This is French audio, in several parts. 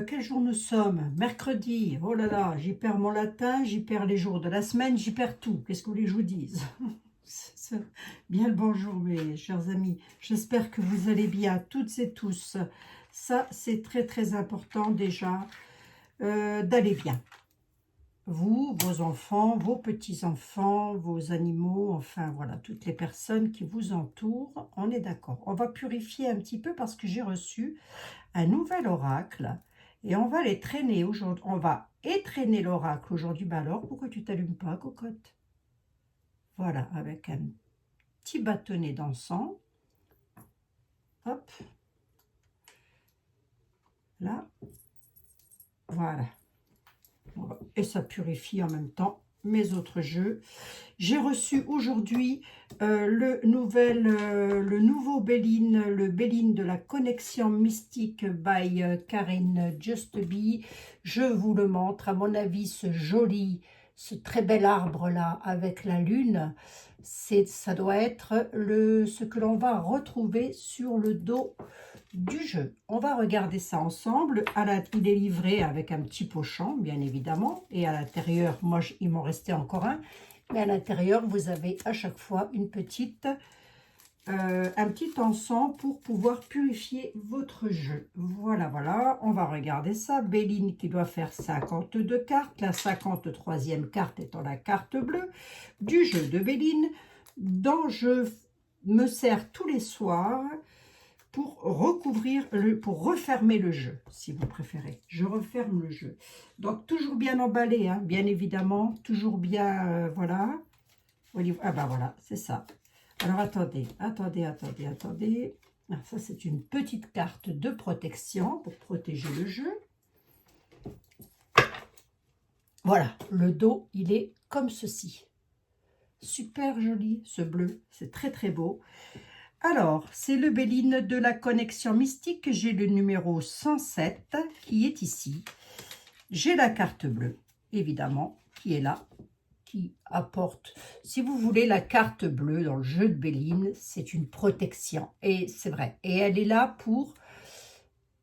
Quel jour nous sommes? Mercredi. Oh là là, j'y perds mon latin, j'y perds les jours de la semaine, j'y perds tout. Qu'est-ce que vous voulez que je vous dise? Bien le bonjour mes chers amis. J'espère que vous allez bien, toutes et tous. Ça, c'est très très important déjà d'aller bien. Vous, vos enfants, vos petits-enfants, vos animaux, enfin voilà, toutes les personnes qui vous entourent, on est d'accord. On va purifier un petit peu parce que j'ai reçu un nouvel oracle et on va les traîner aujourd'hui. On va étraîner l'oracle aujourd'hui. Bah alors, pourquoi tu t'allumes pas, cocotte? Voilà, avec un petit bâtonnet d'encens. Hop, là, voilà. Et ça purifie en même temps mes autres jeux. J'ai reçu aujourd'hui le nouveau Béline, le Béline de la connexion mystique by Karen Just Be. Je vous le montre. À mon avis, ce très bel arbre-là avec la lune, ça doit être ce que l'on va retrouver sur le dos du jeu. On va regarder ça ensemble. Il est livré avec un petit pochon, bien évidemment. Et à l'intérieur, moi, il m'en restait encore un. Mais à l'intérieur, vous avez à chaque fois un petit encens pour pouvoir purifier votre jeu. Voilà, voilà. On va regarder ça. Béline qui doit faire 52 cartes. La 53e carte étant la carte bleue du jeu de Béline, dont je me sers tous les soirs pour pour refermer le jeu, si vous préférez. Je referme le jeu. Donc, toujours bien emballé, hein, bien évidemment. Toujours bien, voilà. Ah ben voilà, c'est ça. Alors, attendez. Ah, ça, c'est une petite carte de protection pour protéger le jeu. Voilà, le dos, il est comme ceci. Super joli, ce bleu. C'est très, très beau. Alors, c'est le Béline de la connexion mystique. J'ai le numéro 107 qui est ici. J'ai la carte bleue, évidemment, qui est là, qui apporte, si vous voulez, la carte bleue dans le jeu de Béline, c'est une protection. Et c'est vrai. Et elle est là pour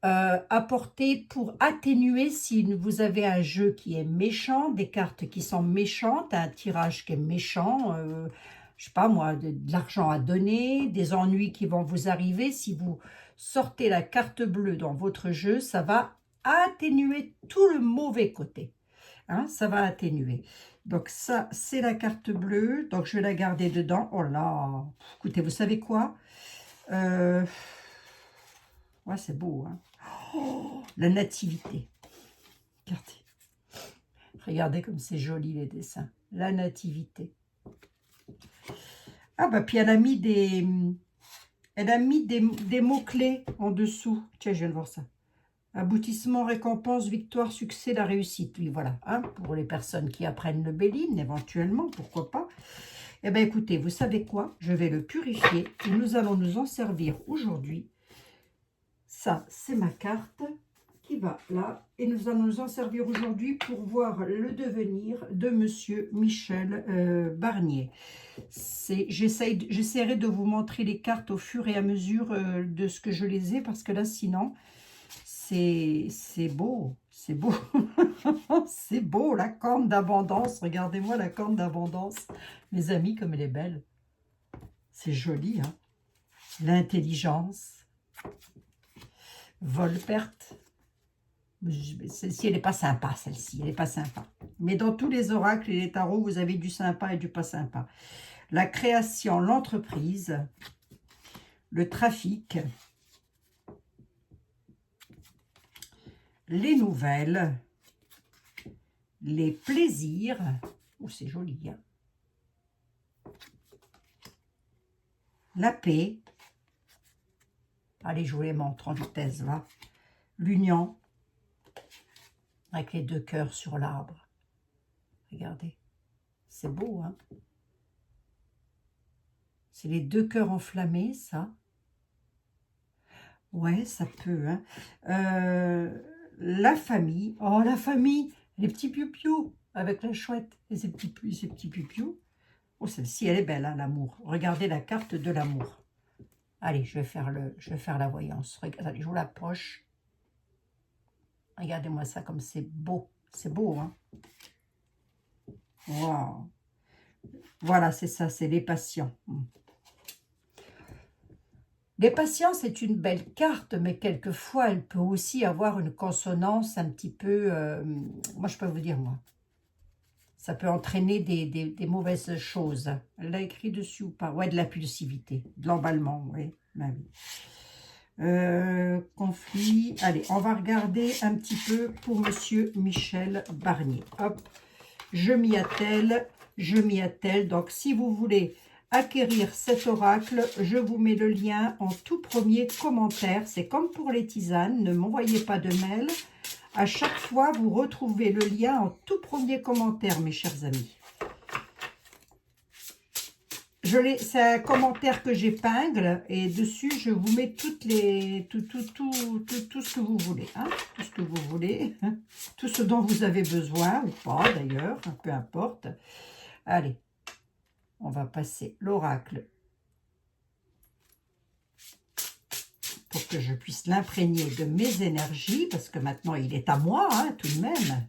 apporter, pour atténuer si vous avez un jeu qui est méchant, des cartes qui sont méchantes, un tirage qui est méchant, je sais pas moi, de l'argent à donner, des ennuis qui vont vous arriver. Si vous sortez la carte bleue dans votre jeu, ça va atténuer tout le mauvais côté. Hein, ça va atténuer. Donc ça, c'est la carte bleue. Donc je vais la garder dedans. Oh là, écoutez, vous savez quoi? Ouais, c'est beau, hein. Oh, la nativité. Regardez. Regardez comme c'est joli les dessins. La nativité. Ah bah puis elle a mis des mots-clés en dessous. Tiens, je viens de voir ça. Aboutissement, récompense, victoire, succès, la réussite. Oui, voilà. Hein, pour les personnes qui apprennent le Béline, éventuellement, pourquoi pas. Eh bien, écoutez, vous savez quoi? Je vais le purifier et nous allons nous en servir aujourd'hui. Ça, c'est ma carte qui va là. Et nous allons nous en servir aujourd'hui pour voir le devenir de Monsieur Michel Barnier. J'essaierai de vous montrer les cartes au fur et à mesure de ce que je les ai, parce que là, sinon, c'est beau. C'est beau. C'est beau, la corne d'abondance. Regardez-moi la corne d'abondance. Mes amis, comme elle est belle. C'est joli, hein. L'intelligence. Vol-perte. Celle-ci, elle n'est pas sympa, celle-ci. Elle n'est pas sympa. Mais dans tous les oracles et les tarots, vous avez du sympa et du pas sympa. La création, l'entreprise, le trafic, les nouvelles, les plaisirs. Oh, c'est joli, hein. La paix. Allez, je vous les montre en vitesse, là. L'union, avec les deux cœurs sur l'arbre. Regardez, c'est beau, hein. C'est les deux cœurs enflammés, ça. Ouais, ça peut, hein. La famille. Oh, la famille. Les petits piou-piou avec la chouette et ses petits piou-piou. Oh, celle-ci, elle est belle, hein, l'amour. Regardez la carte de l'amour. Allez, je vais faire la voyance. Regardez, je vous l'approche. Regardez-moi ça comme c'est beau. C'est beau, hein. Wow. Voilà, c'est ça, c'est les patients. Les patients, c'est une belle carte, mais quelquefois, elle peut aussi avoir une consonance un petit peu... moi, je peux vous dire, moi. Ça peut entraîner des mauvaises choses. Elle l'a écrit dessus ou pas? Ouais, de l'impulsivité, de l'emballement, oui. Ben oui. Conflit. Allez, on va regarder un petit peu pour Monsieur Michel Barnier. Hop, je m'y attelle, je m'y attelle. Donc, si vous voulez acquérir cet oracle, je vous mets le lien en tout premier commentaire. C'est comme pour les tisanes, ne m'envoyez pas de mail. À chaque fois, vous retrouvez le lien en tout premier commentaire, mes chers amis. C'est un commentaire que j'épingle et dessus, je vous mets toutes les, tout ce que vous voulez. Hein, tout ce que vous voulez, hein, tout ce dont vous avez besoin ou pas d'ailleurs, peu importe. Allez, on va passer l'oracle pour que je puisse l'imprégner de mes énergies, parce que maintenant il est à moi, hein, tout de même.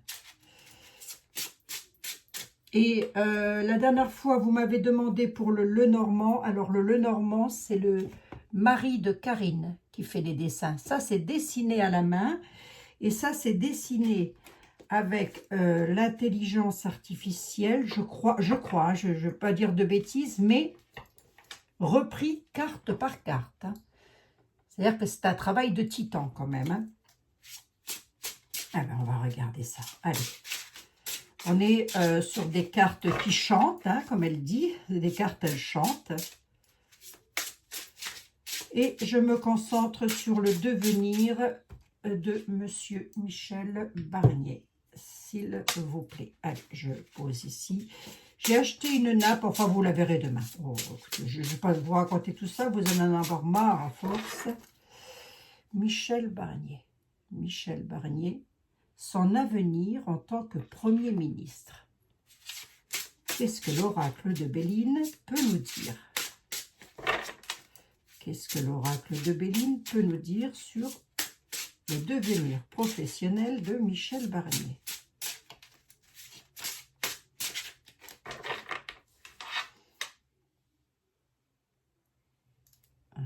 Et la dernière fois, vous m'avez demandé pour le Lenormand. Alors, le Lenormand, c'est le mari de Karine qui fait les dessins. Ça, c'est dessiné à la main. Et ça, c'est dessiné avec l'intelligence artificielle. Je crois, hein, je ne veux pas dire de bêtises, mais repris carte par carte. Hein. C'est-à-dire que c'est un travail de titan quand même. Hein. Alors, on va regarder ça. Allez. On est sur des cartes qui chantent, hein, comme elle dit. Des cartes, elles chantent. Et je me concentre sur le devenir de Monsieur Michel Barnier, s'il vous plaît. Allez, je pose ici. J'ai acheté une nappe, enfin vous la verrez demain. Oh, je ne vais pas vous raconter tout ça, vous en avoir marre à force. Michel Barnier. Michel Barnier. Son avenir en tant que Premier ministre. Qu'est-ce que l'oracle de Béline peut nous dire? Qu'est-ce que l'oracle de Béline peut nous dire sur le devenir professionnel de Michel Barnier?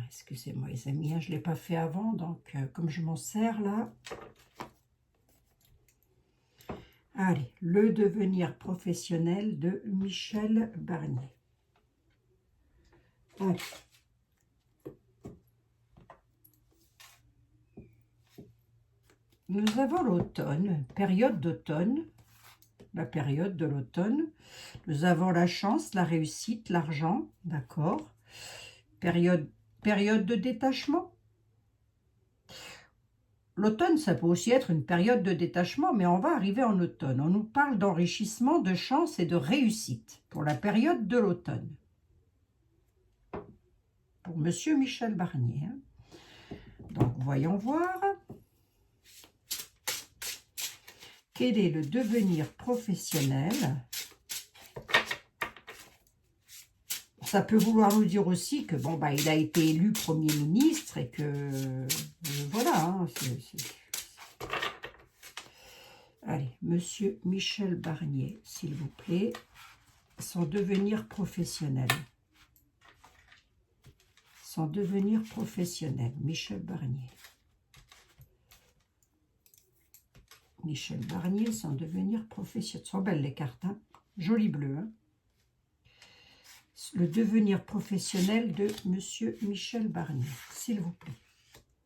Excusez-moi les amis, hein, je ne l'ai pas fait avant, donc comme je m'en sers là... Allez, le devenir professionnel de Michel Barnier. Allez. Nous avons l'automne, période d'automne, la période de l'automne. Nous avons la chance, la réussite, l'argent, d'accord. Période de détachement. L'automne, ça peut aussi être une période de détachement, mais on va arriver en automne. On nous parle d'enrichissement, de chance et de réussite pour la période de l'automne. Pour Monsieur Michel Barnier. Donc, voyons voir. Quel est le devenir professionnel? Ça peut vouloir nous dire aussi que bon bah il a été élu Premier ministre et que voilà. Hein, Allez, Monsieur Michel Barnier, s'il vous plaît, son devenir professionnel. Son devenir professionnel, Michel Barnier. Michel Barnier, son devenir professionnel. Elles sont belles les cartes, hein, joli bleu, hein. Le devenir professionnel de Monsieur Michel Barnier, s'il vous plaît,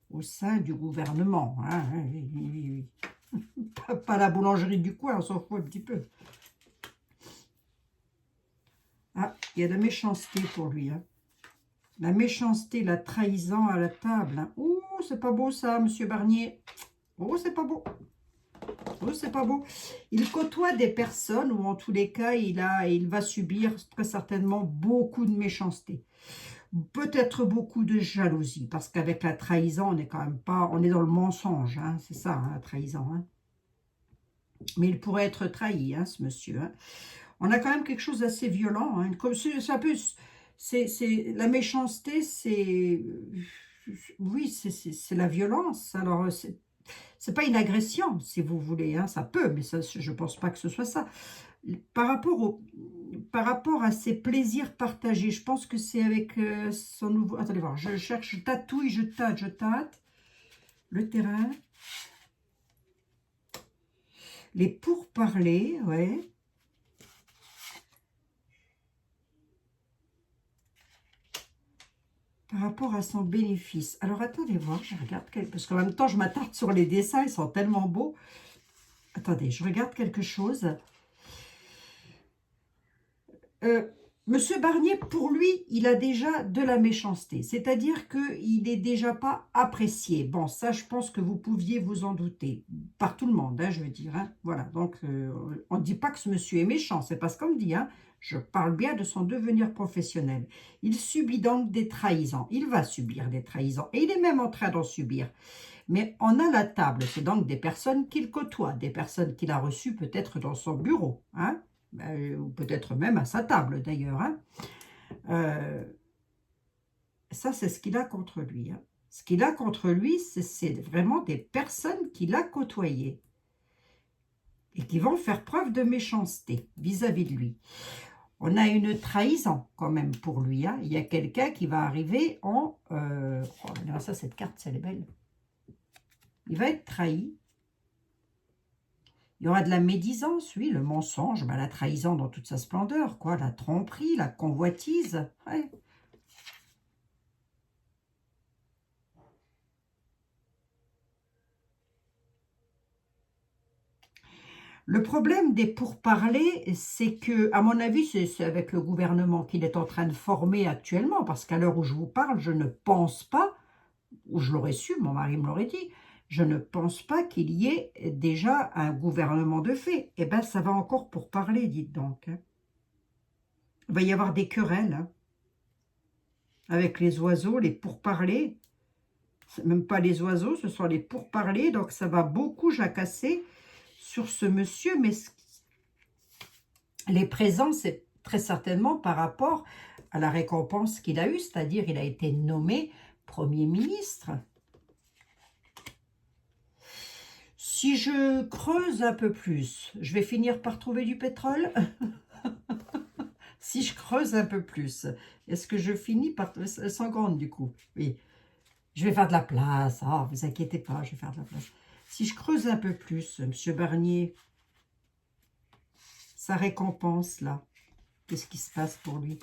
au sein du gouvernement. Hein, oui. Pas la boulangerie du coin, on s'en fout un petit peu. Ah, il y a de la méchanceté pour lui. Hein. La méchanceté, la trahison à la table. Hein. Oh, c'est pas beau ça, Monsieur Barnier. Oh, c'est pas beau. Oh, c'est pas beau. Il côtoie des personnes où, en tous les cas, il va subir très certainement beaucoup de méchanceté. Peut-être beaucoup de jalousie, parce qu'avec la trahison, on est quand même pas... On est dans le mensonge, hein, c'est ça, hein, la trahison. Hein. Mais il pourrait être trahi, hein, ce monsieur. Hein. On a quand même quelque chose d'assez violent. Hein, comme ça peut... la méchanceté, c'est... Oui, c'est la violence. Alors, C'est pas une agression, si vous voulez, hein, ça peut, mais ça, je ne pense pas que ce soit ça. Par rapport, par rapport à ses plaisirs partagés, je pense que c'est avec son nouveau... Attendez voir, je cherche, je tatouille, je tâte. Le terrain. Les pourparlers, ouais. Par rapport à son bénéfice. Alors, attendez voir, je regarde, parce qu'en même temps, je m'attarde sur les dessins, ils sont tellement beaux. Attendez, je regarde quelque chose. Monsieur Barnier, pour lui, il a déjà de la méchanceté. C'est-à-dire qu'il n'est déjà pas apprécié. Bon, ça, je pense que vous pouviez vous en douter. Par tout le monde, hein, je veux dire. Hein. Voilà, donc on ne dit pas que ce monsieur est méchant. C'est pas ce qu'on me dit. Hein. Je parle bien de son devenir professionnel. Il subit donc des trahisons. Il va subir des trahisons. Et il est même en train d'en subir. Mais on a la table. C'est donc des personnes qu'il côtoie. Des personnes qu'il a reçues peut-être dans son bureau. Hein, ou peut-être même à sa table d'ailleurs. Hein. Ça, c'est ce qu'il a contre lui. Hein. Ce qu'il a contre lui, c'est vraiment des personnes qu'il a côtoyées et qui vont faire preuve de méchanceté vis-à-vis de lui. On a une trahison quand même pour lui. Hein. Il y a quelqu'un qui va arriver en... oh, ça, cette carte, elle est belle. Il va être trahi. Il y aura de la médisance, oui, le mensonge, la trahison dans toute sa splendeur, quoi, la tromperie, la convoitise. Ouais. Le problème des pourparlers, c'est que, à mon avis, c'est avec le gouvernement qu'il est en train de former actuellement, parce qu'à l'heure où je vous parle, je ne pense pas, ou je l'aurais su, mon mari me l'aurait dit, je ne pense pas qu'il y ait déjà un gouvernement de fait. Eh bien, ça va encore pour parler, dites donc. Hein. Il va y avoir des querelles hein, avec les oiseaux, les pourparlers. C'est même pas les oiseaux, ce sont les pourparlers. Donc, ça va beaucoup jacasser sur ce monsieur. Mais les présents, c'est très certainement par rapport à la récompense qu'il a eue. C'est-à-dire, il a été nommé Premier ministre. Si je creuse un peu plus, je vais finir par trouver du pétrole. Si je creuse un peu plus, est-ce que je finis par... Elles sont grandes du coup. Oui, je vais faire de la place. Ah, vous inquiétez pas, je vais faire de la place. Si je creuse un peu plus, Monsieur Barnier, sa récompense là, qu'est-ce qui se passe pour lui?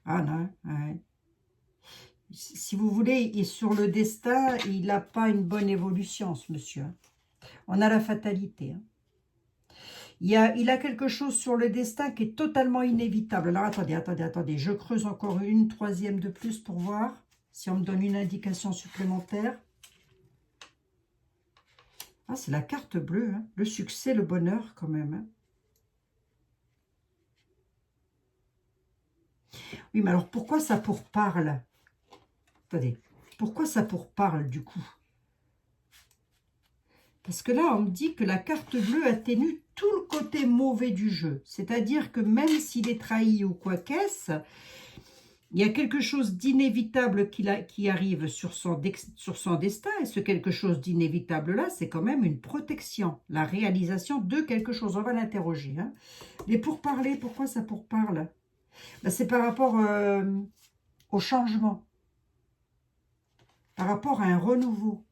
Ah non, ouais. Si vous voulez, et sur le destin, il n'a pas une bonne évolution, ce monsieur. On a la fatalité. Hein. Il a quelque chose sur le destin qui est totalement inévitable. Alors, attendez. Je creuse encore une troisième de plus pour voir si on me donne une indication supplémentaire. Ah, c'est la carte bleue. Hein. Le succès, le bonheur, quand même. Hein. Oui, mais alors, pourquoi ça pourparle? Attendez. Pourquoi ça pourparle, du coup? Parce que là, on me dit que la carte bleue atténue tout le côté mauvais du jeu. C'est-à-dire que même s'il est trahi ou quoi qu'est-ce, il y a quelque chose d'inévitable qui arrive sur son destin. Et ce quelque chose d'inévitable-là, c'est quand même une protection, la réalisation de quelque chose. On va l'interroger. Hein. Les pourparlers, pourquoi ça pourparle? Ben, c'est par rapport au changement, par rapport à un renouveau.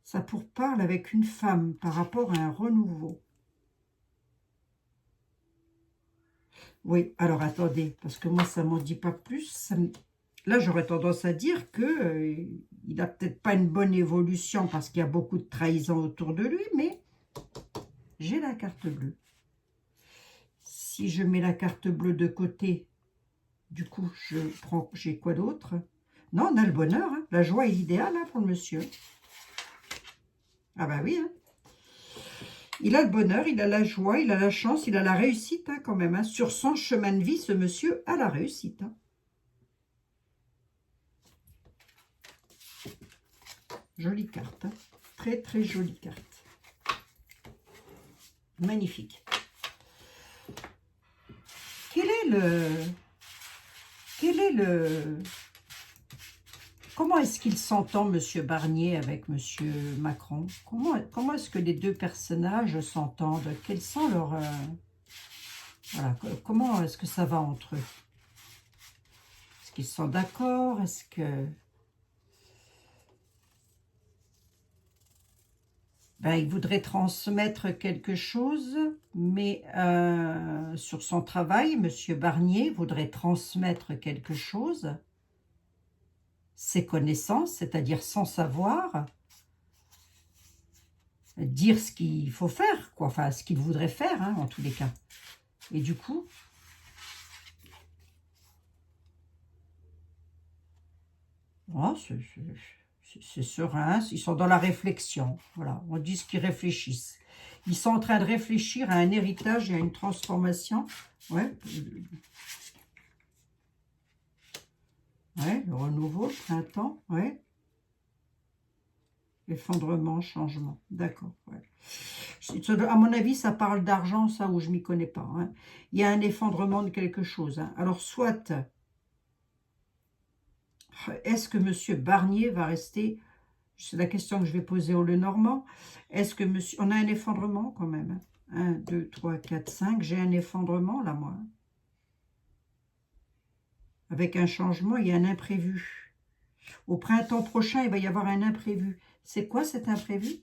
Ça pourparle avec une femme par rapport à un renouveau. Oui, alors attendez, parce que moi, ça ne m'en dit pas plus. Là, j'aurais tendance à dire que il n'a peut-être pas une bonne évolution parce qu'il y a beaucoup de trahison autour de lui, mais j'ai la carte bleue. Si je mets la carte bleue de côté, du coup, j'ai quoi d'autre? Non, on a le bonheur, hein. La joie est idéale hein, pour le monsieur. Ah bah oui, hein. Il a le bonheur, il a la joie, il a la chance, il a la réussite hein, quand même. Hein. Sur son chemin de vie, ce monsieur a la réussite. Hein. Jolie carte. Hein. Très, très jolie carte. Magnifique. Ok. quel est le... Comment est-ce qu'il s'entend, Monsieur Barnier, avec Monsieur Macron? Comment est-ce que les deux personnages s'entendent? Quels sont leurs... voilà, comment est-ce que ça va entre eux? Est-ce qu'ils sont d'accord? Est-ce que... Ben, il voudrait transmettre quelque chose, mais sur son travail, Monsieur Barnier voudrait transmettre quelque chose, ses connaissances, c'est-à-dire son savoir, dire ce qu'il faut faire, quoi, enfin ce qu'il voudrait faire, hein, en tous les cas. Et du coup, oh, c'est serein, ils sont dans la réflexion. Voilà, on dit ce qu'ils réfléchissent. Ils sont en train de réfléchir à un héritage et à une transformation. Ouais, ouais, le renouveau, le printemps, ouais. Effondrement, changement. D'accord, ouais. À mon avis, ça parle d'argent, ça, où je m'y connais pas, hein. Il y a un effondrement de quelque chose, hein. Alors, soit, est-ce que Monsieur Barnier va rester... C'est la question que je vais poser au Lenormand. Est-ce que monsieur... On a un effondrement quand même, hein. 1, 2, 3, 4, 5. J'ai un effondrement, là, moi. Avec un changement, il y a un imprévu. Au printemps prochain, il va y avoir un imprévu. C'est quoi cet imprévu?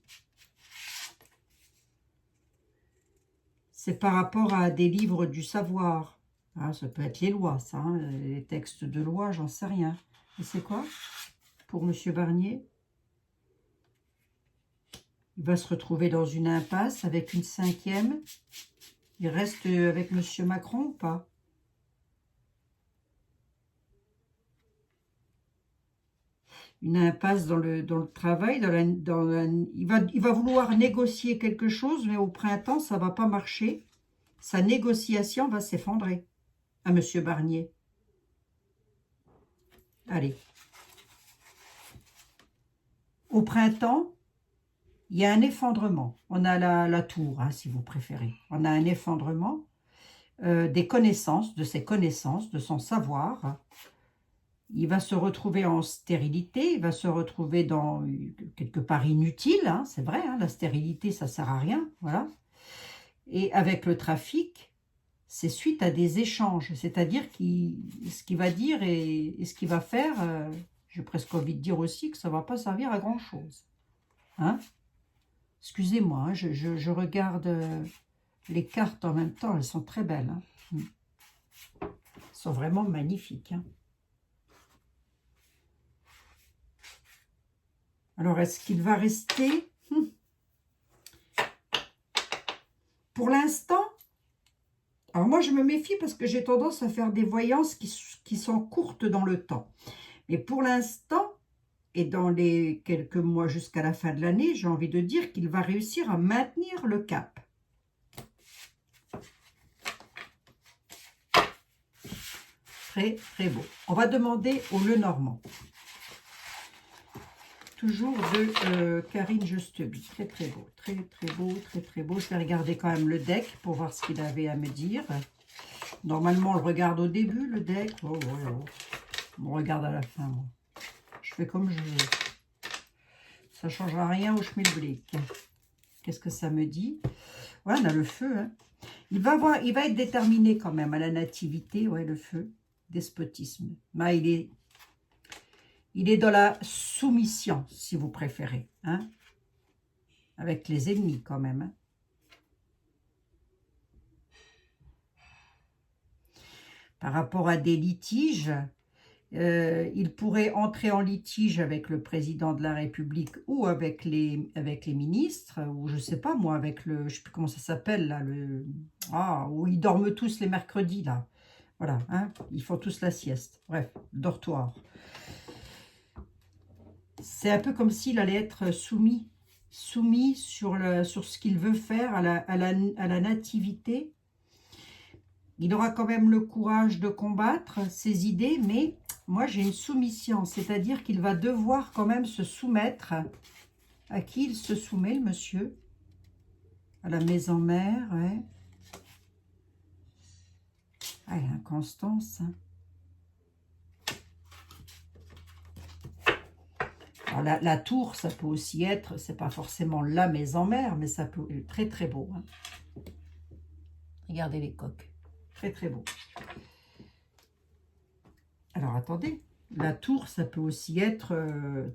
C'est par rapport à des livres du savoir. Ah, ça peut être les lois, ça, hein, les textes de loi, j'en sais rien. Et c'est quoi pour Monsieur Barnier? Il va se retrouver dans une impasse avec une 5e. Il reste avec Monsieur Macron ou pas? Une impasse dans le travail. Il va vouloir négocier quelque chose, mais au printemps, ça ne va pas marcher. Sa négociation va s'effondrer à Monsieur Barnier. Allez. Au printemps, il y a un effondrement. On a la tour, hein, si vous préférez. On a un effondrement des connaissances, de ses connaissances, de son savoir. Il va se retrouver en stérilité, il va se retrouver dans quelque part inutile, hein, c'est vrai, hein, la stérilité, ça ne sert à rien, voilà. Et avec le trafic, c'est suite à des échanges, c'est-à-dire ce qu'il va dire et ce qu'il va faire, j'ai presque envie de dire aussi que ça ne va pas servir à grand-chose. Hein? Excusez-moi, hein, je regarde les cartes en même temps, elles sont très belles. Hein. Elles sont vraiment magnifiques. Hein. Alors, est-ce qu'il va rester pour l'instant? Alors, moi, je me méfie parce que j'ai tendance à faire des voyances qui sont courtes dans le temps. Mais pour l'instant, et dans les quelques mois jusqu'à la fin de l'année, j'ai envie de dire qu'il va réussir à maintenir le cap. Très, très beau. On va demander au Lenormand. Toujours de Karine Justeby. Très, très beau. Très, très beau, très, très beau. Je vais regarder quand même le deck pour voir ce qu'il avait à me dire. Normalement, on le regarde au début, le deck. Oh, oh, oh. On regarde à la fin, moi. Je fais comme je veux. Ça ne changera rien au schmilblick. Qu'est-ce que ça me dit? Ouais, on a le feu. Hein. Il va être déterminé quand même à la nativité. Ouais, le feu. Despotisme. Bah, il est dans la soumission, si vous préférez. Hein, avec les ennemis, quand même. Hein. Par rapport à des litiges, il pourrait entrer en litige avec le président de la République ou avec les ministres, ou je ne sais pas, moi, avec le... Je ne sais plus comment ça s'appelle, là, où ils dorment tous les mercredis, là. Voilà, hein, ils font tous la sieste. Bref, dortoir. C'est un peu comme s'il allait être soumis sur ce qu'il veut faire à la nativité. Il aura quand même le courage de combattre ses idées, mais moi j'ai une soumission, c'est-à-dire qu'il va devoir quand même se soumettre. À qui il se soumet, le monsieur? À la maison mère, ouais. Ah, l'inconstance. Hein. Alors, la tour, ça peut aussi être, c'est pas forcément la maison mère, mais ça peut être très très beau. Hein. Regardez les coques. Très très beau. Alors attendez, la tour, ça peut aussi être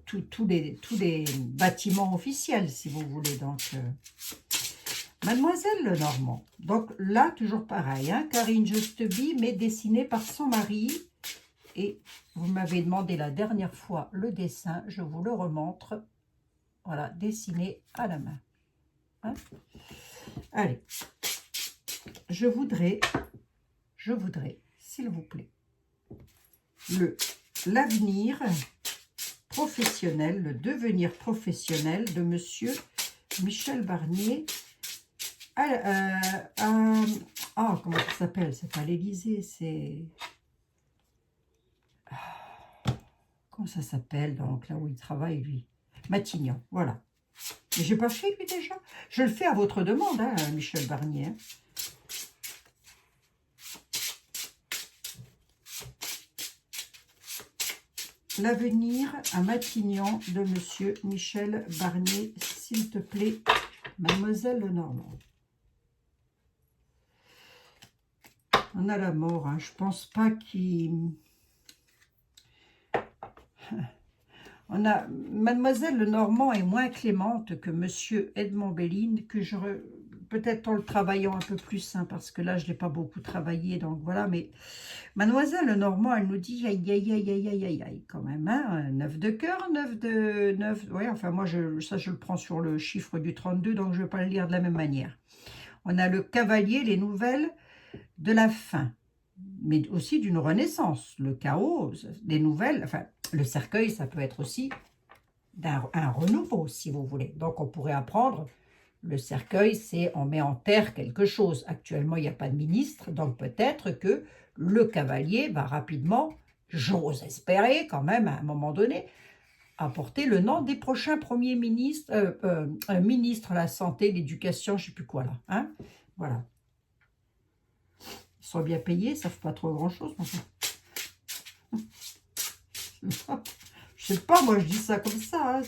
tous les bâtiments officiels, si vous voulez. Donc, Mademoiselle Lenormand. Donc là, toujours pareil, hein, Karine Justeby, mais dessinée par son mari. Et vous m'avez demandé la dernière fois le dessin, je vous le remontre. Voilà, dessiné à la main. Hein. Allez, je voudrais, s'il vous plaît, l'avenir professionnel, le devenir professionnel de Monsieur Michel Barnier. Comment ça s'appelle? C'est pas l'Élysée, c'est... Comment ça s'appelle, donc, là où il travaille, lui? Matignon, voilà. Mais j'ai pas fait, lui, déjà. Je le fais à votre demande, hein, Michel Barnier. Hein. L'avenir à Matignon de Monsieur Michel Barnier, s'il te plaît, Mademoiselle Lenormand. On a la mort, hein. Je pense pas qu'il... On a Mademoiselle Lenormand est moins clémente que Monsieur Edmond Béline, que je peut-être en le travaillant un peu plus, hein, parce que là je l'ai pas beaucoup travaillé, donc voilà. Mais Mademoiselle Lenormand, elle nous dit aïe aïe aïe aïe aïe aïe aïe quand même, hein, 9 de cœur, 9. Ouais, enfin moi je le prends sur le chiffre du 32, donc je vais pas le lire de la même manière. On a le cavalier, les nouvelles de la fin, mais aussi d'une renaissance, le chaos, des nouvelles, enfin, le cercueil, ça peut être aussi un renouveau, si vous voulez. Donc, on pourrait apprendre, le cercueil, c'est on met en terre quelque chose. Actuellement, il n'y a pas de ministre, donc peut-être que le cavalier va rapidement, j'ose espérer quand même, à un moment donné, apporter le nom des prochains premiers ministres, ministre de la Santé, l'éducation, je ne sais plus quoi là. Hein, voilà. Ils sont bien payés, ça ne fait pas trop grand-chose. Je sais pas, moi je dis ça comme ça. Hein,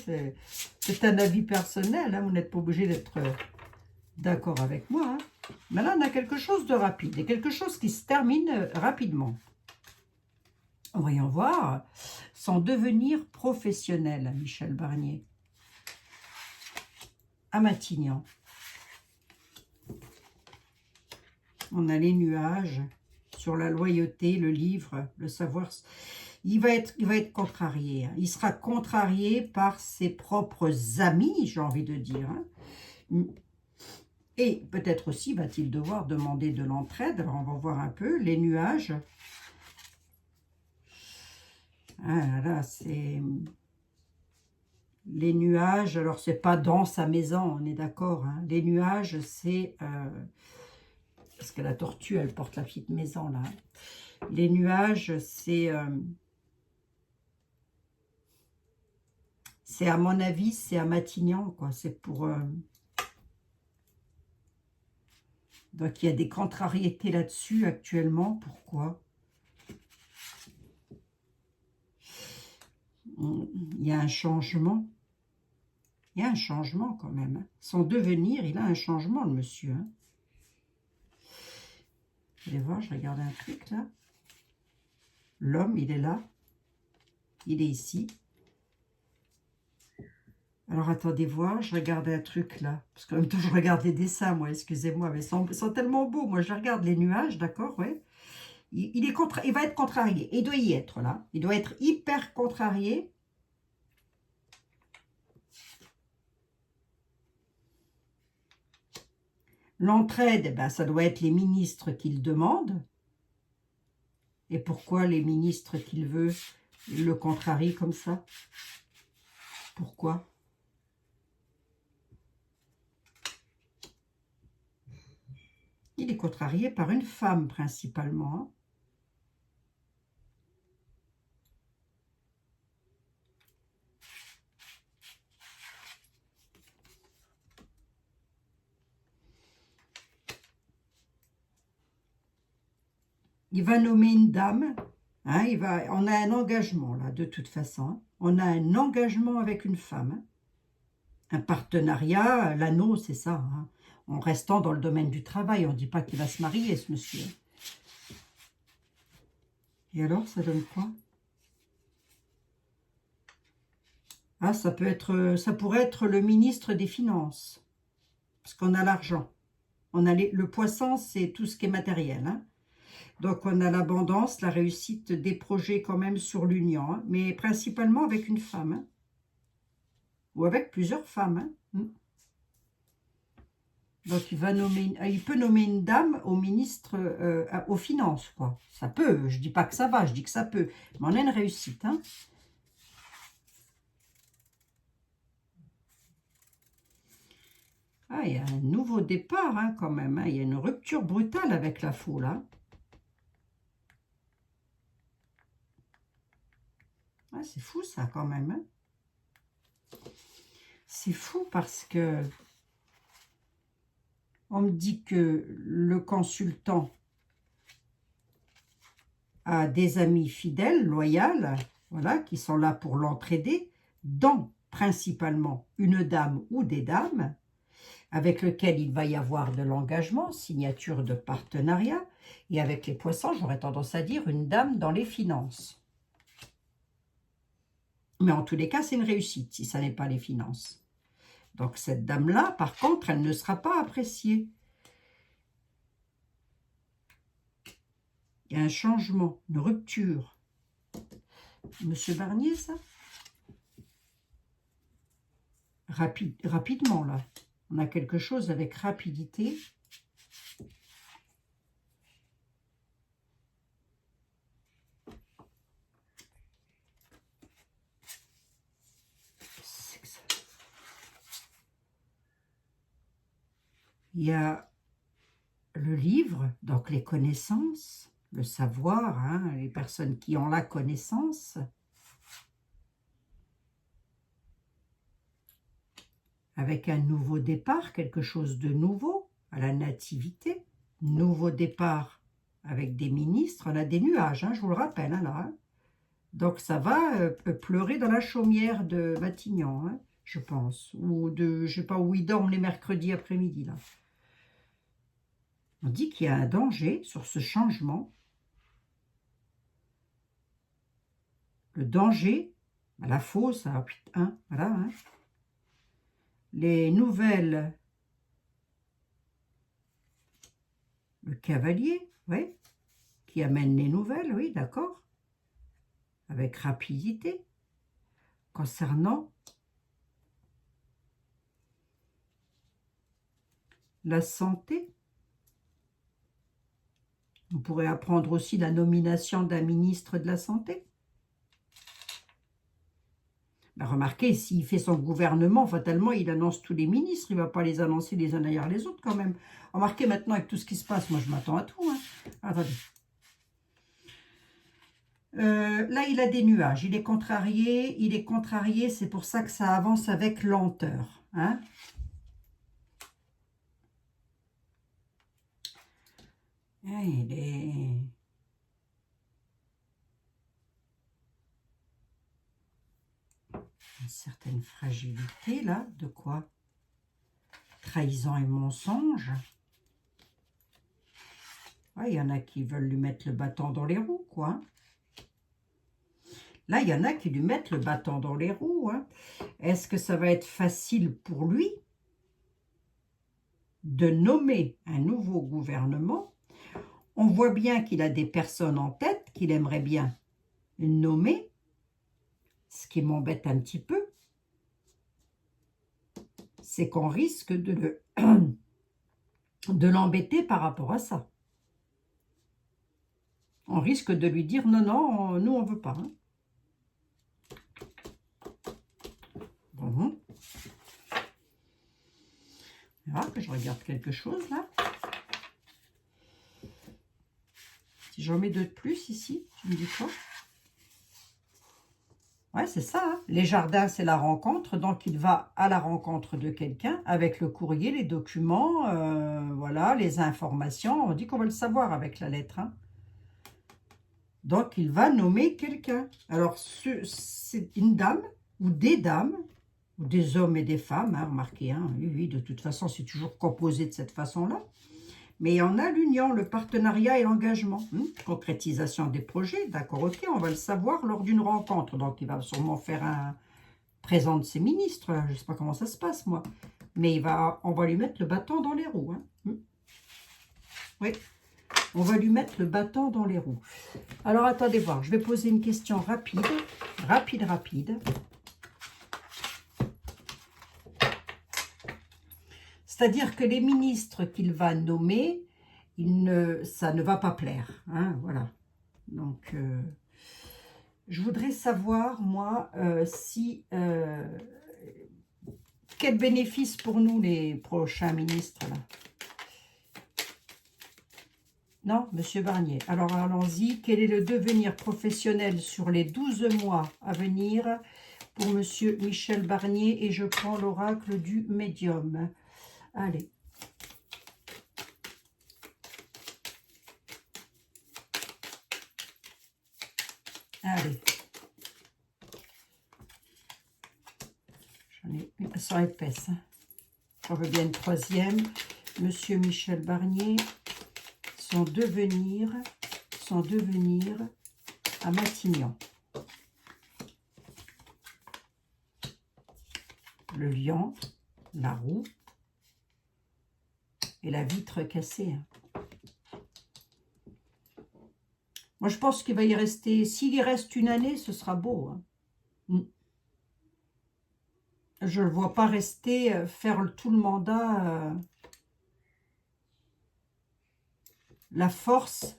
c'est un avis personnel. Hein, vous n'êtes pas obligé d'être d'accord avec moi. Hein. Mais là, on a quelque chose de rapide et quelque chose qui se termine rapidement. Voyons voir son devenir professionnel, Michel Barnier. À Matignon. On a les nuages sur la loyauté, le livre, le savoir. Il va être contrarié. Hein. Il sera contrarié par ses propres amis, j'ai envie de dire. Hein. Et peut-être aussi va-t-il devoir demander de l'entraide. Alors, on va voir un peu. Les nuages. Ah là, c'est... Les nuages, alors c'est pas dans sa maison, on est d'accord. Hein. Les nuages, c'est... parce que la tortue, elle porte la petite maison, là. Les nuages, c'est... c'est à mon avis, c'est à Matignon, quoi. C'est pour... Donc, il y a des contrariétés là-dessus actuellement. Pourquoi? Il y a un changement. Il y a un changement quand même. Hein. Son devenir, il a un changement, le monsieur. Hein. Vous allez voir, je regarde un truc là. L'homme, il est là. Il est ici. Alors, attendez voir, je regarde un truc là. Parce qu'en même temps, je regarde les dessins, moi, excusez-moi. Mais ils sont tellement beaux. Moi, je regarde les nuages, d'accord, ouais. Il va être contrarié. Il doit y être, là. Il doit être hyper contrarié. L'entraide, ben, ça doit être les ministres qu'il demande. Et pourquoi les ministres qu'il veut le contrarient comme ça? Pourquoi? Il est contrarié par une femme, principalement. Hein. il va nommer une dame. Hein, on a un engagement, là, de toute façon. Hein. On a un engagement avec une femme. Hein. Un partenariat, l'anneau, c'est ça. Hein. En restant dans le domaine du travail, on ne dit pas qu'il va se marier, ce monsieur. Et alors, ça donne quoi? Ah, ça pourrait être le ministre des Finances. Parce qu'on a l'argent. Le poisson, c'est tout ce qui est matériel. Hein. Donc, on a l'abondance, la réussite des projets quand même sur l'union. Hein, mais principalement avec une femme. Hein, ou avec plusieurs femmes. Hein. Donc, il peut nommer une dame au ministre, aux finances, quoi. Ça peut, je dis pas que ça va, je dis que ça peut. Mais on a une réussite, hein. Ah, il y a un nouveau départ, hein, quand même. Hein. Il y a une rupture brutale avec la foule, hein. Ah, c'est fou, ça, quand même, hein. C'est fou parce que on me dit que le consultant a des amis fidèles, loyaux, voilà, qui sont là pour l'entraider, dont principalement une dame ou des dames, avec lequel il va y avoir de l'engagement, signature de partenariat, et avec les poissons, j'aurais tendance à dire une dame dans les finances. Mais en tous les cas, c'est une réussite, si ça n'est pas les finances. Donc cette dame-là, par contre, elle ne sera pas appréciée. Il y a un changement, une rupture. Monsieur Barnier, ça? Rapidement, là. On a quelque chose avec rapidité. Il y a le livre, donc les connaissances, le savoir, hein, les personnes qui ont la connaissance. Avec un nouveau départ, quelque chose de nouveau, à la nativité. Nouveau départ avec des ministres, on a des nuages, hein, je vous le rappelle, hein, là. Hein. Donc ça va pleurer dans la chaumière de Matignon, hein, je pense. Ou de, je sais pas, où ils dorment les mercredis après-midi, là. On dit qu'il y a un danger sur ce changement. Le danger, la fausse, hein, voilà, hein. Les nouvelles, le cavalier, oui, qui amène les nouvelles, oui, d'accord, avec rapidité, concernant la santé. On pourrait apprendre aussi la nomination d'un ministre de la Santé. Ben remarquez, s'il fait son gouvernement, fatalement, il annonce tous les ministres. Il ne va pas les annoncer les uns derrière les autres quand même. Remarquez maintenant avec tout ce qui se passe, moi je m'attends à tout. Hein. Attendez. Là, il a des nuages. Il est contrarié. C'est pour ça que ça avance avec lenteur. Hein. Il est... Une certaine fragilité, là. De quoi? Trahison et mensonge. Ouais, il y en a qui veulent lui mettre le bâton dans les roues, quoi. Là, il y en a qui lui mettent le bâton dans les roues. Hein. Est-ce que ça va être facile pour lui de nommer un nouveau gouvernement? On voit bien qu'il a des personnes en tête qu'il aimerait bien nommer, ce qui m'embête un petit peu, c'est qu'on risque de l'embêter par rapport à ça. On risque de lui dire non, non, nous on ne veut pas. Hein. Bon. Voilà, que je regarde quelque chose là. Si j'en mets deux de plus ici, tu me dis quoi? Ouais, c'est ça. Hein. Les jardins, c'est la rencontre. Donc, il va à la rencontre de quelqu'un avec le courrier, les documents, voilà, les informations. On dit qu'on va le savoir avec la lettre. Hein. Donc, il va nommer quelqu'un. Alors, c'est une dame ou des dames, ou des hommes et des femmes, hein, remarquez, hein, oui, oui, de toute façon, c'est toujours composé de cette façon-là. Mais il y en a l'union, le partenariat et l'engagement. Concrétisation des projets, d'accord, ok, on va le savoir lors d'une rencontre. Donc, il va sûrement faire un présent de ses ministres, là. Je ne sais pas comment ça se passe, moi. Mais on va lui mettre le bâton dans les roues. Hein. Oui, on va lui mettre le bâton dans les roues. Alors, attendez voir, je vais poser une question rapide. Rapide. C'est-à-dire que les ministres qu'il va nommer, ça ne va pas plaire. Hein, voilà. Donc, je voudrais savoir, moi, quel bénéfice pour nous, les prochains ministres, là. Non, Monsieur Barnier. Alors, allons-y. Quel est le devenir professionnel sur les 12 mois à venir pour Monsieur Michel Barnier? Et je prends l'oracle du médium. Allez. Allez. J'en ai une sans épaisse. Hein. J'en veux bien une troisième. Monsieur Michel Barnier, son devenir à Matignon. Le lion, la roue et la vitre cassée. Hein. Moi, je pense qu'il va y rester... S'il y reste une année, ce sera beau. Hein. Je ne le vois pas rester, faire tout le mandat. La force,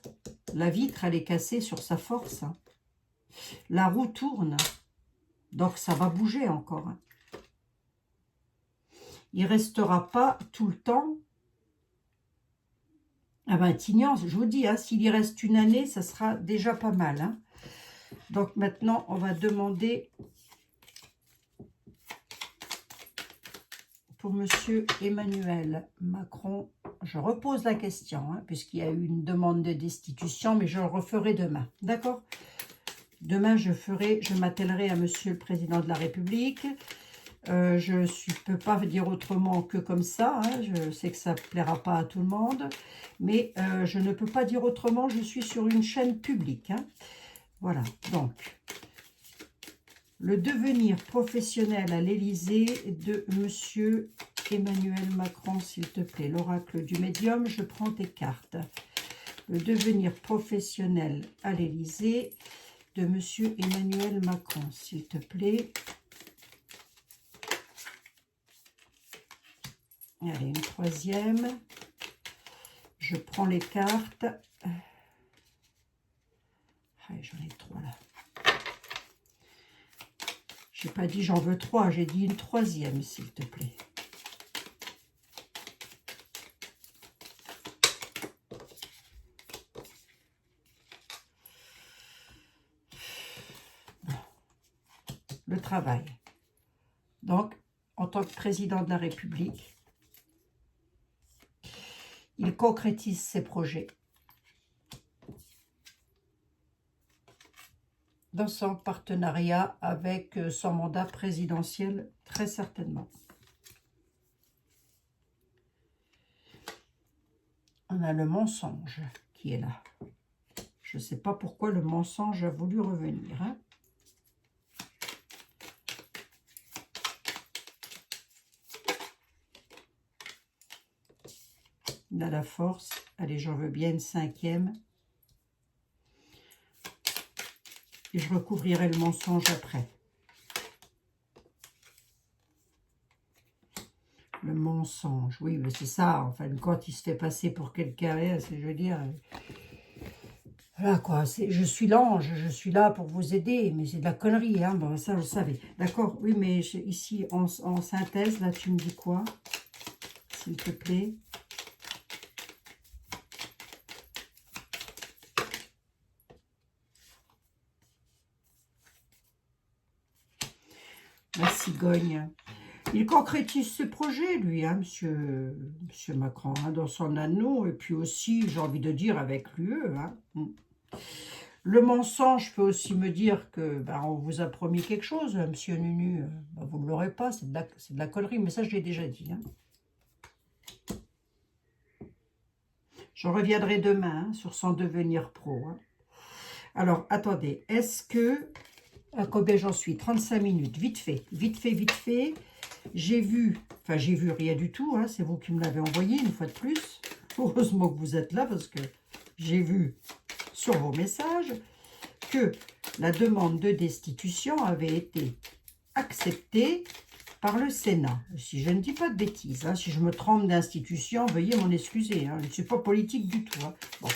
la vitre, elle est cassée sur sa force. Hein. La roue tourne. Donc, ça va bouger encore. Hein. Il ne restera pas tout le temps à Matignon. Je vous dis, hein, s'il y reste une année, ça sera déjà pas mal. Hein. Donc, maintenant, on va demander... pour Monsieur Emmanuel Macron, je repose la question, hein, puisqu'il y a eu une demande de destitution, mais je le referai demain, d'accord? Demain, je m'attellerai à Monsieur le Président de la République. Je ne peux pas dire autrement que comme ça, hein, je sais que ça ne plaira pas à tout le monde, mais je ne peux pas dire autrement, je suis sur une chaîne publique. Hein. Voilà, donc... Le devenir professionnel à l'Élysée de Monsieur Emmanuel Macron, s'il te plaît. L'oracle du médium, je prends tes cartes. Le devenir professionnel à l'Élysée de Monsieur Emmanuel Macron, s'il te plaît. Allez, une troisième. Je prends les cartes. J'en ai trois là. J'ai pas dit j'en veux trois, j'ai dit une troisième, s'il te plaît. Le travail. Donc, en tant que président de la République, il concrétise ses projets dans son partenariat avec son mandat présidentiel, très certainement. On a le mensonge qui est là. Je ne sais pas pourquoi le mensonge a voulu revenir. Hein. Il a la force. Allez, j'en veux bien une cinquième. Et je recouvrirai le mensonge après. Le mensonge, oui, mais c'est ça. Enfin, quand il se fait passer pour quelqu'un, je veux dire... Voilà quoi, je suis l'ange, je suis là pour vous aider, mais c'est de la connerie, hein, bon, ça vous savez. D'accord, oui, mais ici, en synthèse, là, tu me dis quoi, s'il te plaît? La cigogne. Il concrétise ses projets, lui, hein, monsieur Macron, hein, dans son anneau, et puis aussi, j'ai envie de dire, avec l'UE. Hein. Le mensonge peut aussi me dire que ben, on vous a promis quelque chose, monsieur Nunu, ben, vous ne l'aurez pas, c'est de la connerie, mais ça je l'ai déjà dit. Hein. Je reviendrai demain hein, sur son devenir pro. Hein. Alors, attendez, est-ce que... À combien j'en suis? 35 minutes, vite fait, vite fait, vite fait. J'ai vu rien du tout, hein, c'est vous qui me l'avez envoyé une fois de plus. Heureusement que vous êtes là parce que j'ai vu sur vos messages que la demande de destitution avait été acceptée par le Sénat. Si je ne dis pas de bêtises, hein, si je me trompe d'institution, veuillez m'en excuser. Hein, je ne suis pas politique du tout. Hein. Bon.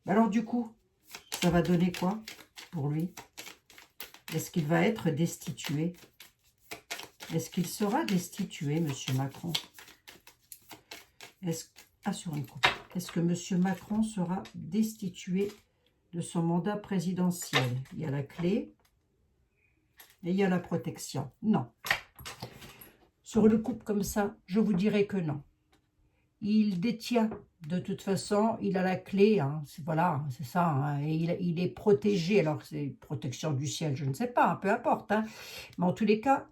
Alors du coup, ça va donner quoi pour lui? Est-ce qu'il va être destitué? Est-ce qu'il sera destitué, M. Macron? Sur une coupe. Est-ce que M. Macron sera destitué de son mandat présidentiel? Il y a la clé et il y a la protection. Non. Sur une coupe comme ça, je vous dirais que non. Il détient, de toute façon, il a la clé, hein, voilà, c'est ça, hein, et il est protégé, alors c'est protection du ciel, je ne sais pas, hein, peu importe, hein, mais en tous les cas,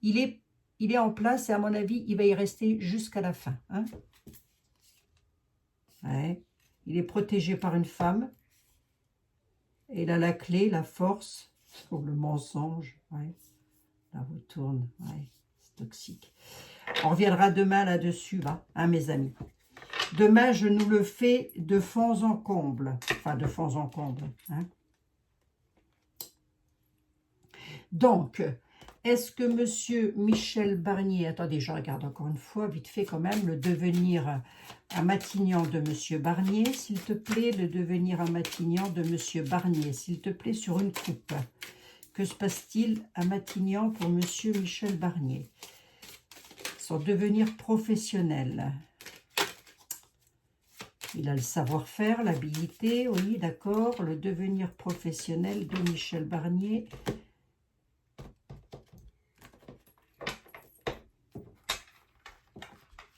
il est en place et à mon avis, il va y rester jusqu'à la fin. Hein. Ouais. Il est protégé par une femme, et il a la clé, la force, pour le mensonge, ouais. La retourne, ouais, c'est toxique. On reviendra demain là-dessus, là, hein, mes amis. Demain, je nous le fais de fond en comble. Enfin, de fond en comble. Hein. Donc, est-ce que M. Michel Barnier... Attendez, je regarde encore une fois, vite fait quand même, le devenir à Matignon de M. Barnier, s'il te plaît, le devenir à Matignon de M. Barnier, s'il te plaît, sur une coupe. Que se passe-t-il à Matignon pour M. Michel Barnier? Son devenir professionnel. Il a le savoir-faire, l'habilité, oui, d'accord. Le devenir professionnel de Michel Barnier.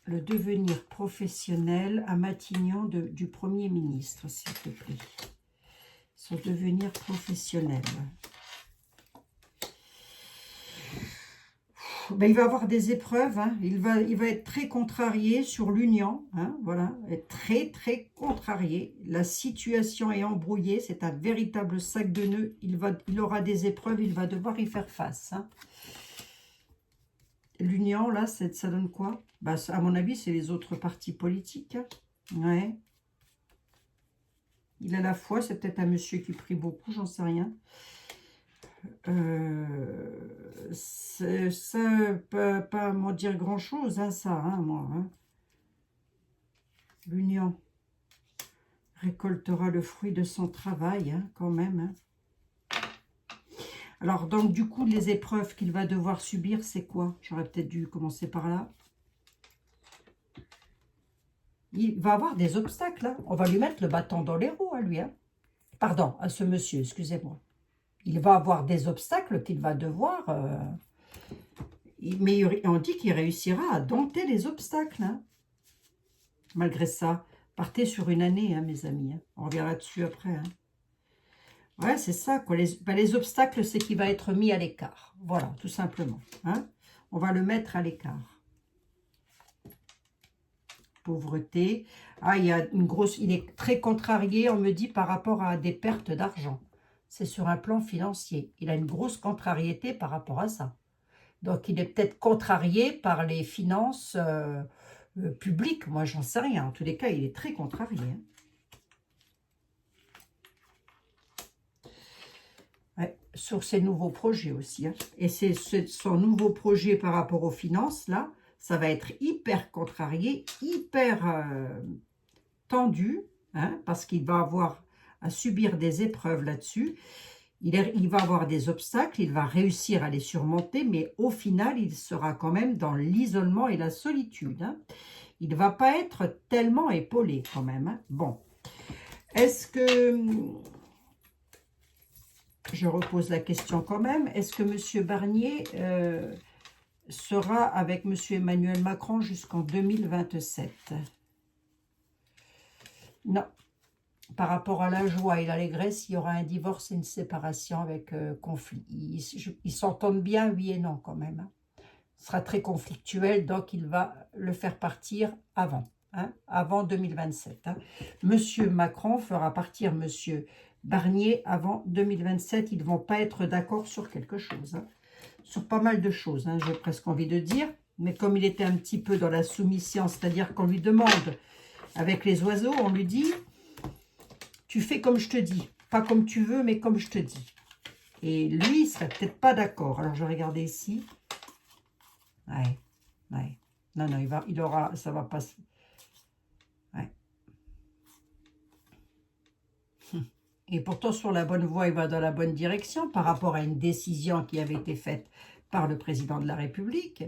Le devenir professionnel à Matignon du Premier ministre, s'il te plaît. Son devenir professionnel. Ben, il va avoir des épreuves, hein. Il va être très contrarié sur l'union, hein, voilà, être très très contrarié. La situation est embrouillée, c'est un véritable sac de nœuds. Il aura des épreuves, il va devoir y faire face. Hein. L'union, là, ça donne quoi? Ben, à mon avis, c'est les autres partis politiques. Hein. Ouais. Il a la foi, c'est peut-être un monsieur qui prie beaucoup, j'en sais rien. Ça ne peut pas m'en dire grand-chose, hein, ça, hein, moi. Hein. L'union récoltera le fruit de son travail, hein, quand même. Hein. Alors, donc, du coup, les épreuves qu'il va devoir subir, c'est quoi? J'aurais peut-être dû commencer par là. Il va avoir des obstacles. Hein. On va lui mettre le bâton dans les roues, à lui. Hein. Pardon, à ce monsieur, excusez-moi. Il va avoir des obstacles qu'il va devoir... mais on dit qu'il réussira à dompter les obstacles. Hein. Malgré ça, partez sur une année, hein, mes amis. Hein. On reviendra dessus après. Hein. Ouais, c'est ça. Quoi. Les obstacles, c'est qu'il va être mis à l'écart. Voilà, tout simplement. Hein. On va le mettre à l'écart. Pauvreté. Ah, il y a une grosse... Il est très contrarié, on me dit, par rapport à des pertes d'argent. C'est sur un plan financier. Il a une grosse contrariété par rapport à ça. Donc, il est peut-être contrarié par les finances publiques. Moi, j'en sais rien. En tous les cas, il est très contrarié. Hein. Ouais, sur ses nouveaux projets aussi. Hein. Et c'est son nouveau projet par rapport aux finances, là, ça va être hyper contrarié, hyper tendu, hein, parce qu'il va avoir à subir des épreuves là-dessus. Il va avoir des obstacles, il va réussir à les surmonter, mais au final, il sera quand même dans l'isolement et la solitude. Hein. Il ne va pas être tellement épaulé quand même. Hein. Bon, est-ce que... Je repose la question quand même. Est-ce que M. Barnier sera avec M. Emmanuel Macron jusqu'en 2027? Non. par rapport à la joie et l'allégresse, il y aura un divorce et une séparation avec conflit. Ils s'entendent bien, oui et non quand même. Hein. Ce sera très conflictuel, donc il va le faire partir avant, hein, avant 2027. Hein. Monsieur Macron fera partir Monsieur Barnier avant 2027. Ils ne vont pas être d'accord sur quelque chose, hein, sur pas mal de choses, hein, j'ai presque envie de dire. Mais comme il était un petit peu dans la soumission, c'est-à-dire qu'on lui demande, avec les oiseaux, on lui dit, tu fais comme je te dis, pas comme tu veux, mais comme je te dis. Et lui, il serait peut-être pas d'accord. Alors, je vais regarder ici. Ouais, ouais. Non, non, il aura, ça va pas. Ouais. Et pourtant, sur la bonne voie, il va dans la bonne direction par rapport à une décision qui avait été faite par le président de la République,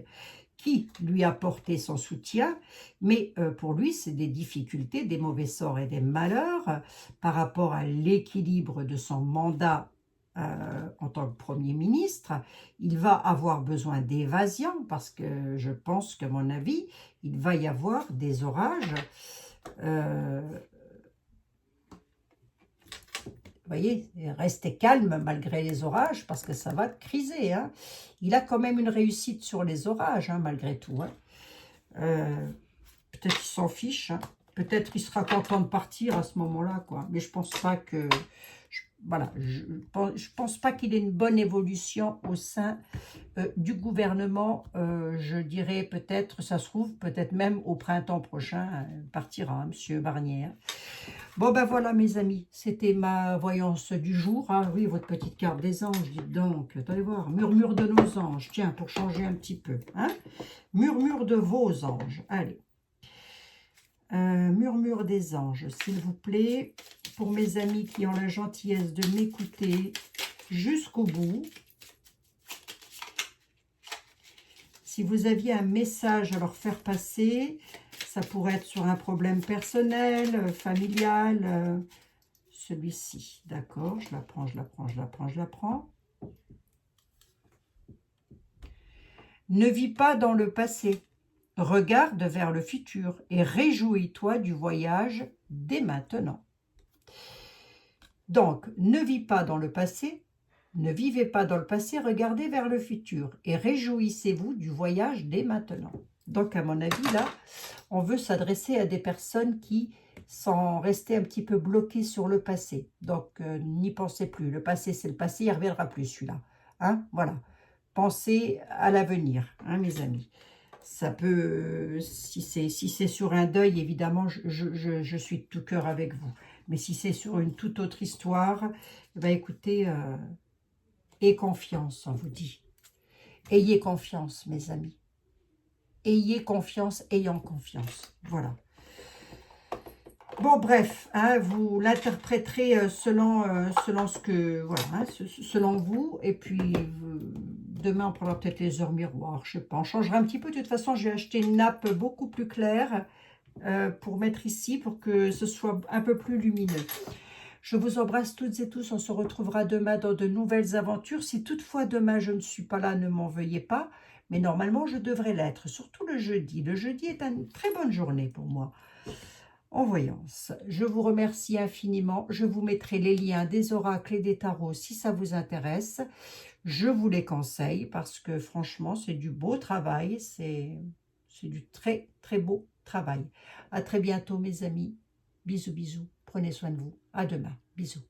qui lui a porté son soutien, mais pour lui, c'est des difficultés, des mauvais sorts et des malheurs par rapport à l'équilibre de son mandat en tant que Premier ministre. Il va avoir besoin d'évasion parce que je pense qu'à mon avis, il va y avoir des orages. Vous voyez, restez calme malgré les orages parce que ça va criser. Hein. Il a quand même une réussite sur les orages, hein, malgré tout. Hein. Peut-être qu'il s'en fiche. Hein. Peut-être qu'il sera content de partir à ce moment-là. Quoi. Mais je pense pas que... Voilà, je pense pas qu'il ait une bonne évolution au sein du gouvernement. Je dirais peut-être, ça se trouve, peut-être même au printemps prochain, partira, hein, Monsieur Barnier. Hein. Bon, ben voilà, mes amis, c'était ma voyance du jour. Ah oui, votre petite carte des anges, dites donc. Allez voir, murmure de nos anges. Tiens, pour changer un petit peu. Hein, murmure de vos anges. Allez. Murmure des anges, s'il vous plaît. Pour mes amis qui ont la gentillesse de m'écouter jusqu'au bout. Si vous aviez un message à leur faire passer... Ça pourrait être sur un problème personnel, familial, celui-ci. D'accord, je la prends, je la prends, je la prends, je la prends. Ne vis pas dans le passé. Regarde vers le futur et réjouis-toi du voyage dès maintenant. Donc, ne vis pas dans le passé. Ne vivez pas dans le passé, regardez vers le futur et réjouissez-vous du voyage dès maintenant. Donc, à mon avis, là, on veut s'adresser à des personnes qui sont restées un petit peu bloquées sur le passé. Donc, n'y pensez plus. Le passé, c'est le passé, il ne reviendra plus, celui-là. Hein, voilà. Pensez à l'avenir, hein, mes amis. Ça peut, si c'est sur un deuil, évidemment, je suis de tout cœur avec vous. Mais si c'est sur une toute autre histoire, bah, écoutez, ayez confiance, on vous dit. Ayez confiance, mes amis. Ayez confiance, ayant confiance. Voilà. Bon, bref, hein, vous l'interpréterez selon ce que, voilà, hein, selon vous. Et puis, demain, on prendra peut-être les heures miroirs, je sais pas. On changera un petit peu. De toute façon, j'ai acheté une nappe beaucoup plus claire pour mettre ici, pour que ce soit un peu plus lumineux. Je vous embrasse toutes et tous. On se retrouvera demain dans de nouvelles aventures. Si toutefois demain je ne suis pas là, ne m'en veuillez pas. Mais normalement, je devrais l'être, surtout le jeudi. Le jeudi est une très bonne journée pour moi. En voyance, je vous remercie infiniment. Je vous mettrai les liens des oracles et des tarots si ça vous intéresse. Je vous les conseille parce que franchement, c'est du beau travail. C'est du très, très beau travail. À très bientôt, mes amis. Bisous, bisous. Prenez soin de vous. À demain. Bisous.